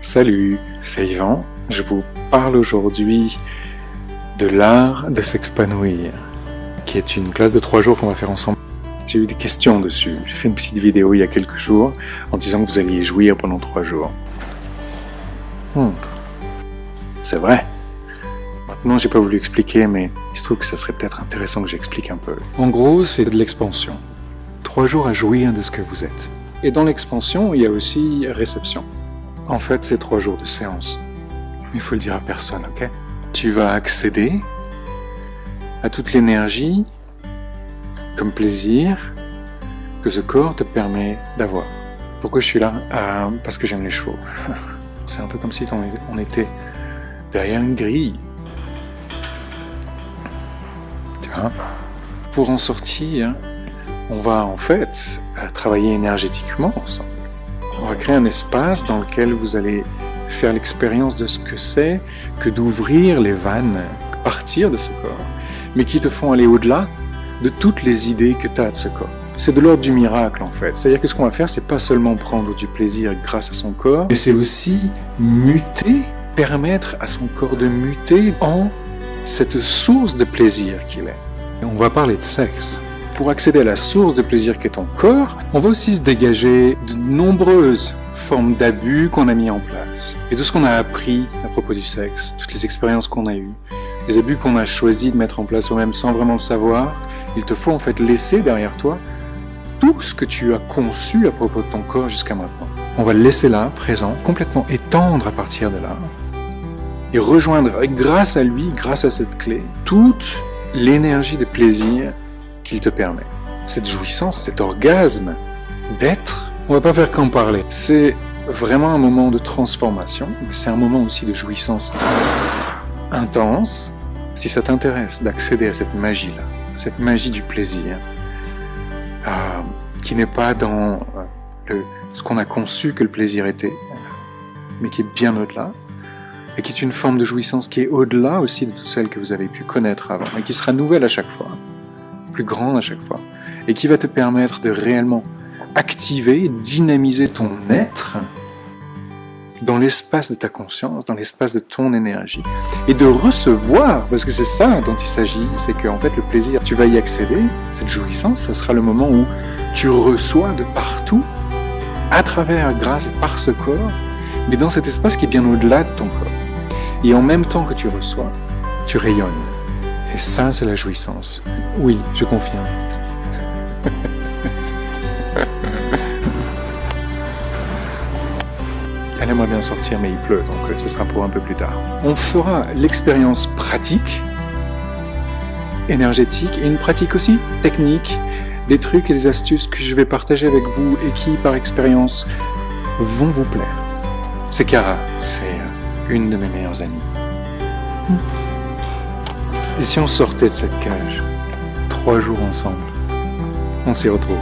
Salut, c'est Yvan. Je vous parle aujourd'hui de l'art de s'épanouir, qui est une classe de 3 jours qu'on va faire ensemble. J'ai eu des questions dessus. J'ai fait une petite vidéo il y a quelques jours en disant que vous alliez jouir pendant 3 jours. C'est vrai. Maintenant, j'ai pas voulu expliquer, mais il se trouve que ça serait peut-être intéressant que j'explique un peu. En gros, c'est de l'expansion. 3 jours à jouir de ce que vous êtes. Et dans l'expansion, il y a aussi réception. En fait, c'est 3 jours de séance. Il faut le dire à personne, ok? Tu vas accéder à toute l'énergie comme plaisir que ce corps te permet d'avoir. Pourquoi je suis là? Parce que j'aime les chevaux. C'est un peu comme si on était derrière une grille. Tu vois? Pour en sortir, on va en fait travailler énergétiquement ensemble. On va créer un espace dans lequel vous allez faire l'expérience de ce que c'est que d'ouvrir les vannes, partir de ce corps, mais qui te font aller au-delà de toutes les idées que tu as de ce corps. C'est de l'ordre du miracle en fait. C'est-à-dire que ce qu'on va faire, c'est pas seulement prendre du plaisir grâce à son corps, mais c'est aussi muter, permettre à son corps de muter en cette source de plaisir qu'il est. Et on va parler de sexe. Pour accéder à la source de plaisir qu'est ton corps, on va aussi se dégager de nombreuses formes d'abus qu'on a mis en place. Et tout ce qu'on a appris à propos du sexe, toutes les expériences qu'on a eues, les abus qu'on a choisi de mettre en place soi-même sans vraiment le savoir, il te faut en fait laisser derrière toi tout ce que tu as conçu à propos de ton corps jusqu'à maintenant. On va le laisser là, présent, complètement étendre à partir de là, et rejoindre grâce à lui, grâce à cette clé, toute l'énergie de plaisir qu'il te permet. Cette jouissance, cet orgasme d'être, on va pas faire qu'en parler. C'est vraiment un moment de transformation, mais c'est un moment aussi de jouissance intense. Si ça t'intéresse d'accéder à cette magie-là, cette magie du plaisir, qui n'est pas dans ce qu'on a conçu que le plaisir était, mais qui est bien au-delà, et qui est une forme de jouissance qui est au-delà aussi de toutes celles que vous avez pu connaître avant, et qui sera nouvelle à chaque fois, plus grande à chaque fois, et qui va te permettre de réellement activer, dynamiser ton être dans l'espace de ta conscience, dans l'espace de ton énergie, et de recevoir, parce que c'est ça dont il s'agit, c'est qu'en fait le plaisir, tu vas y accéder, cette jouissance, ça sera le moment où tu reçois de partout, à travers, grâce et par ce corps, mais dans cet espace qui est bien au-delà de ton corps. Et en même temps que tu reçois, tu rayonnes. Et ça, c'est la jouissance. Oui, je confirme. Elle aimerait bien sortir, mais il pleut, donc ce sera pour un peu plus tard. On fera l'expérience pratique, énergétique, et une pratique aussi technique, des trucs et des astuces que je vais partager avec vous et qui, par expérience, vont vous plaire. C'est Cara, c'est une de mes meilleures amies. Et si on sortait de cette cage, 3 jours ensemble, on s'y retrouve.